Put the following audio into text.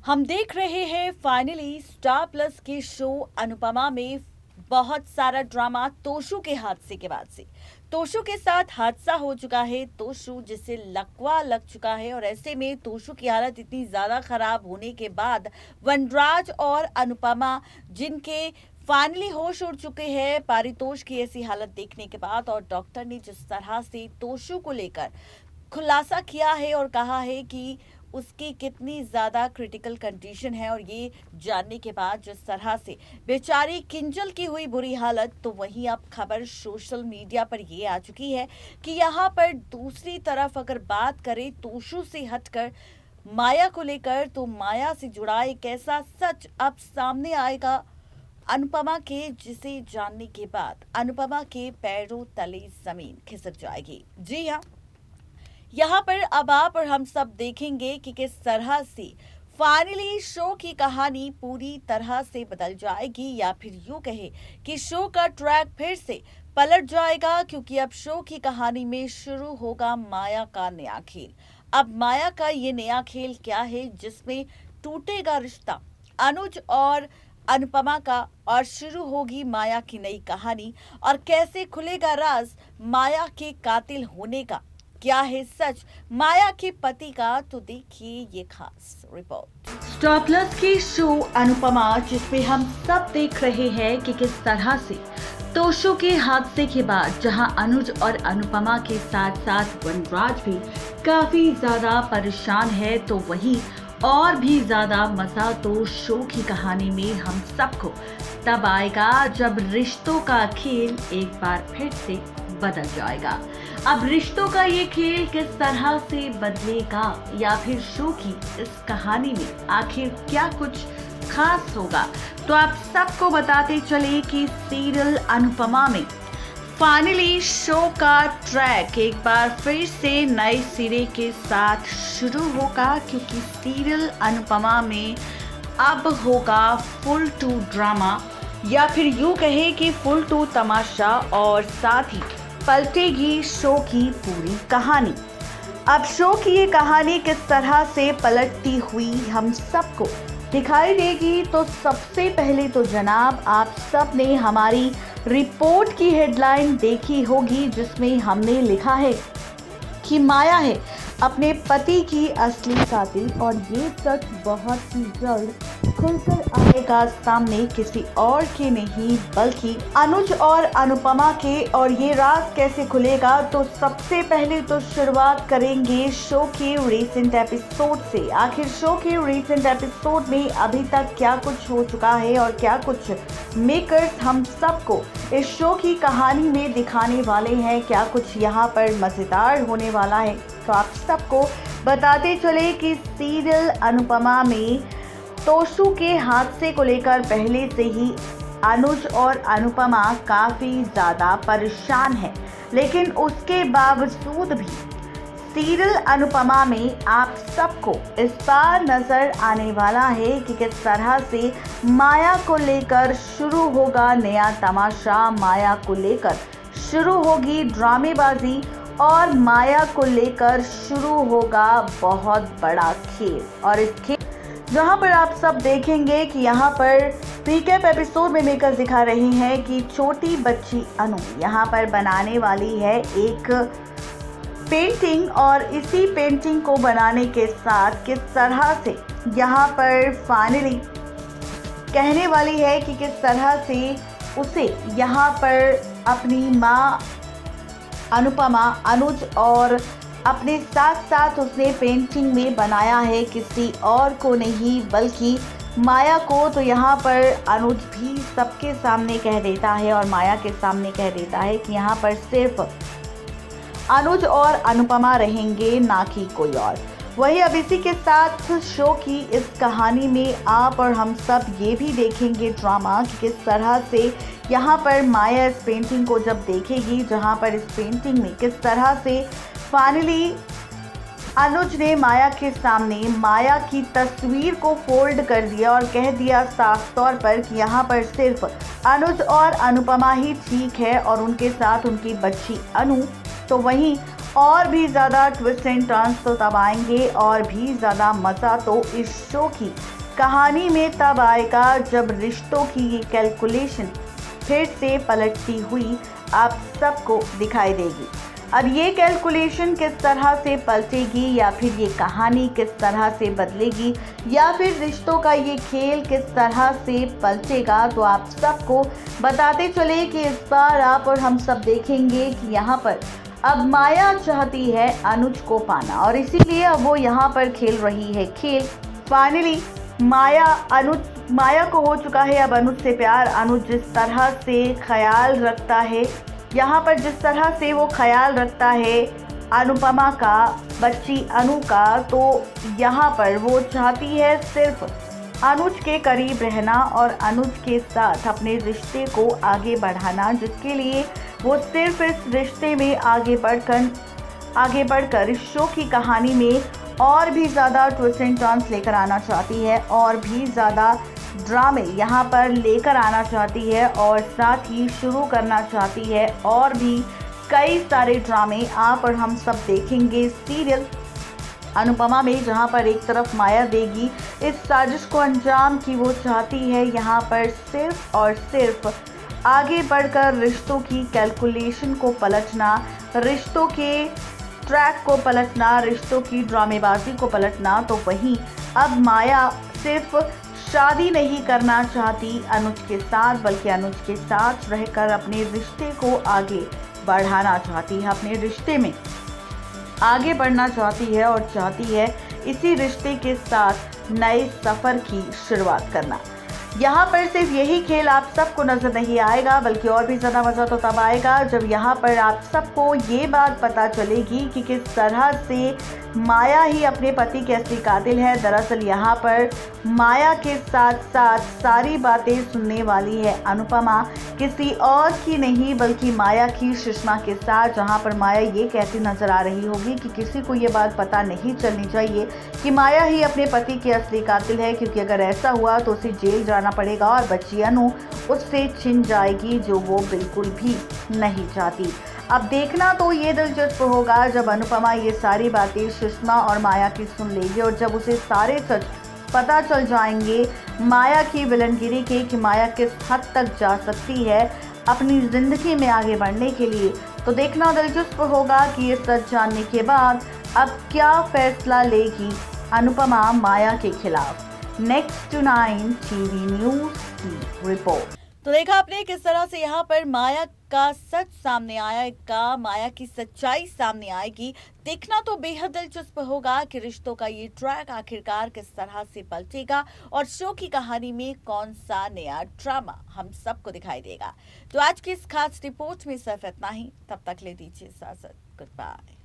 हम देख रहे हैं फाइनली स्टार प्लस के शो अनुपमा में बहुत सारा ड्रामा तोशु के हादसे के बाद से। तोशु के साथ हादसा हो चुका है। तोशु जिसे लकवा लग चुका है और ऐसे में तोशु की हालत इतनी ज्यादा खराब होने के बाद वनराज और अनुपमा जिनके फाइनली होश उड़ चुके हैं पारितोष की ऐसी हालत देखने के बाद, और डॉक्टर ने जिस तरह से तोशु को लेकर खुलासा किया है और कहा है कि उसकी कितनी ज़्यादा क्रिटिकल कंडीशन है, और ये जानने के बाद जिस तरह से बेचारी किंजल की हुई बुरी हालत, तो वहीं अब खबर सोशल मीडिया पर ये आ चुकी है कि यहाँ पर दूसरी तरफ अगर बात करें तोशु से हटकर माया को लेकर, तो माया से जुड़ा एक ऐसा सच अब सामने आएगा अनुपमा के, जिसे जानने के बाद अनुपमा के पैरों तले जमीन खिसक जाएगी। जी हाँ, यहाँ पर अब आप और हम सब देखेंगे कि किस तरह से फाइनली शो की कहानी पूरी तरह से बदल जाएगी, या फिर यूं कहे कि शो का ट्रैक फिर से पलट जाएगा, क्योंकि अब शो की कहानी में शुरू होगा माया का नया खेल। अब माया का ये नया खेल क्या है जिसमें टूटेगा रिश्ता अनुज और अनुपमा का, और शुरू होगी माया की नई कहानी, और कैसे खुलेगा राज माया के कातिल होने का, क्या है सच माया के पति का, तो देखिए ये खास रिपोर्ट। स्टार प्लस के शो अनुपमा, जिसमें हम सब देख रहे हैं कि किस तरह से तोशु के हादसे के बाद जहां अनुज और अनुपमा के साथ साथ वनराज भी काफी ज्यादा परेशान है, तो वहीं और भी ज्यादा मजा तो शो की कहानी में हम सबको तब आएगा जब रिश्तों का खेल एक बार फिर से बदल जाएगा। अब रिश्तों का ये खेल किस तरह से बदलेगा, या फिर शो की इस कहानी में आखिर क्या कुछ खास होगा, तो आप सबको बताते चले कि सीरियल अनुपमा में फाइनली शो का ट्रैक एक बार फिर से नए सिरे के साथ शुरू होगा, क्योंकि सीरियल अनुपमा में अब होगा फुल टू ड्रामा, या फिर यूं कहे कि फुल टू तमाशा, और साथ ही पलटेगी शो की पूरी कहानी। अब शो की ये कहानी किस तरह से पलटती हुई हम सबको दिखाई देगी, तो सबसे पहले तो जनाब आप सब ने हमारी रिपोर्ट की हेडलाइन देखी होगी, जिसमें हमने लिखा है कि माया है अपने पति की असली कातिल, और ये सच बहुत ही जल्द खुलकर आएगा सामने, किसी और के नहीं बल्कि अनुज और अनुपमा के। और ये राज कैसे खुलेगा, तो सबसे पहले तो शुरुआत करेंगे शो के रिसेंट एपिसोड से। आखिर शो के रिसेंट एपिसोड में अभी तक क्या कुछ हो चुका है, और क्या कुछ मेकर्स हम सबको इस शो की कहानी में दिखाने वाले हैं, क्या कुछ यहाँ पर मजेदार होने वाला है, तो आप सबको बताते चले कि सीरियल अनुपमा में तोशु के हादसे को लेकर पहले से ही अनुज और अनुपमा काफी ज्यादा परेशान है, लेकिन उसके बावजूद भी सीरियल अनुपमा में आप सबको इस बार नजर आने वाला है कि किस तरह से माया को लेकर शुरू होगा नया तमाशा, माया को लेकर शुरू होगी ड्रामेबाजी, और माया को लेकर शुरू होगा बहुत बड़ा खेल। और इस खेल जहां पर आप सब देखेंगे कि यहाँ पर रिकैप एपिसोड में मेकर्स दिखा रही हैं कि छोटी बच्ची अनु यहाँ पर बनाने वाली है एक पेंटिंग, और इसी पेंटिंग को बनाने के साथ किस तरह से यहाँ पर फाइनली कहने वाली है कि किस तरह से उसे यहाँ पर अपनी माँ अनुपमा, अनुज और अपने साथ साथ उसने पेंटिंग में बनाया है किसी और को नहीं बल्कि माया को। तो यहाँ पर अनुज भी सबके सामने कह देता है और माया के सामने कह देता है कि यहाँ पर सिर्फ अनुज और अनुपमा रहेंगे, ना कि कोई और। वही अब इसी के साथ शो की इस कहानी में आप और हम सब ये भी देखेंगे ड्रामा कि किस तरह से यहाँ पर माया इस पेंटिंग को जब देखेगी, जहाँ पर इस पेंटिंग में किस तरह से फाइनली अनुज ने माया के सामने माया की तस्वीर को फोल्ड कर दिया और कह दिया साफ तौर पर कि यहाँ पर सिर्फ अनुज और अनुपमा ही ठीक है, और उनके साथ उनकी बच्ची अनु। तो वहीं और भी ज़्यादा ट्विस्ट एंड टर्न्स तो तब आएंगे और भी ज़्यादा मज़ा तो इस शो की कहानी में तब आएगा जब रिश्तों की ये कैलकुलेशन फिर से पलटती हुई आप सबको दिखाई देगी। अब ये कैलकुलेशन किस तरह से पलटेगी या फिर ये कहानी किस तरह से बदलेगी या फिर रिश्तों का ये खेल किस तरह से पलटेगा, तो आप सबको बताते चले कि इस बार आप और हम सब देखेंगे कि यहाँ पर अब माया चाहती है अनुज को पाना और इसीलिए अब वो यहाँ पर खेल रही है खेल। फाइनली माया को हो चुका है अब अनुज से प्यार। अनुज जिस तरह से ख्याल रखता है यहाँ पर, जिस तरह से वो ख्याल रखता है अनुपमा का, बच्ची अनु का, तो यहाँ पर वो चाहती है सिर्फ अनुज के करीब रहना और अनुज के साथ अपने रिश्ते को आगे बढ़ाना, जिसके लिए वो सिर्फ इस रिश्ते में आगे बढ़कर इस शो की कहानी में और भी ज़्यादा ट्विस्ट एंड टर्न्स लेकर आना चाहती है और भी ज़्यादा ड्रामे यहाँ पर लेकर आना चाहती है और साथ ही शुरू करना चाहती है और भी कई सारे ड्रामे आप और हम सब देखेंगे सीरियल अनुपमा में, जहाँ पर एक तरफ माया देगी इस साजिश को अंजाम की वो चाहती है यहाँ पर सिर्फ और सिर्फ आगे बढ़कर रिश्तों की कैलकुलेशन को पलटना, रिश्तों के ट्रैक को पलटना, रिश्तों की ड्रामेबाजी को पलटना। तो वहीं अब माया सिर्फ शादी नहीं करना चाहती अनुज के साथ, बल्कि अनुज के साथ रहकर अपने रिश्ते को आगे बढ़ाना चाहती है, अपने रिश्ते में आगे बढ़ना चाहती है और चाहती है इसी रिश्ते के साथ नए सफ़र की शुरुआत करना। यहाँ पर सिर्फ यही खेल आप सबको नज़र नहीं आएगा, बल्कि और भी ज़्यादा मज़ा तो तब आएगा जब यहाँ पर आप सबको ये बात पता चलेगी कि किस तरह से माया ही अपने पति की असली कातिल है। दरअसल यहाँ पर माया के साथ साथ सारी बातें सुनने वाली है अनुपमा, किसी और की नहीं बल्कि माया की सुषमा के साथ, जहाँ पर माया ये कहती नजर आ रही होगी कि किसी को ये बात पता नहीं चलनी चाहिए कि माया ही अपने पति की असली कातिल है, क्योंकि अगर ऐसा हुआ तो उसे जेल जाना पड़ेगा और बच्ची अनु उससे छिन जाएगी, जो वो बिल्कुल भी नहीं चाहती। अब देखना तो ये दिलचस्प होगा जब अनुपमा ये सारी बातें सुषमा और माया की सुन लेगी और जब उसे सारे सच पता चल जाएंगे माया की विलनगिरी के, कि माया किस हद तक जा सकती है अपनी ज़िंदगी में आगे बढ़ने के लिए। तो देखना दिलचस्प होगा कि ये सच जानने के बाद अब क्या फैसला लेगी अनुपमा माया के खिलाफ। नेक्स्ट 9 टीवी न्यूज़ की रिपोर्ट। तो देखा आपने किस तरह से यहाँ पर माया का सच सामने आएगा, माया की सच्चाई सामने आएगी। देखना तो बेहद दिलचस्प होगा कि रिश्तों का ये ट्रैक आखिरकार किस तरह से पलटेगा और शो की कहानी में कौन सा नया ड्रामा हम सबको दिखाई देगा। तो आज की इस खास रिपोर्ट में सिर्फ इतना ही, तब तक ले दीजिए इजाजत। Good bye.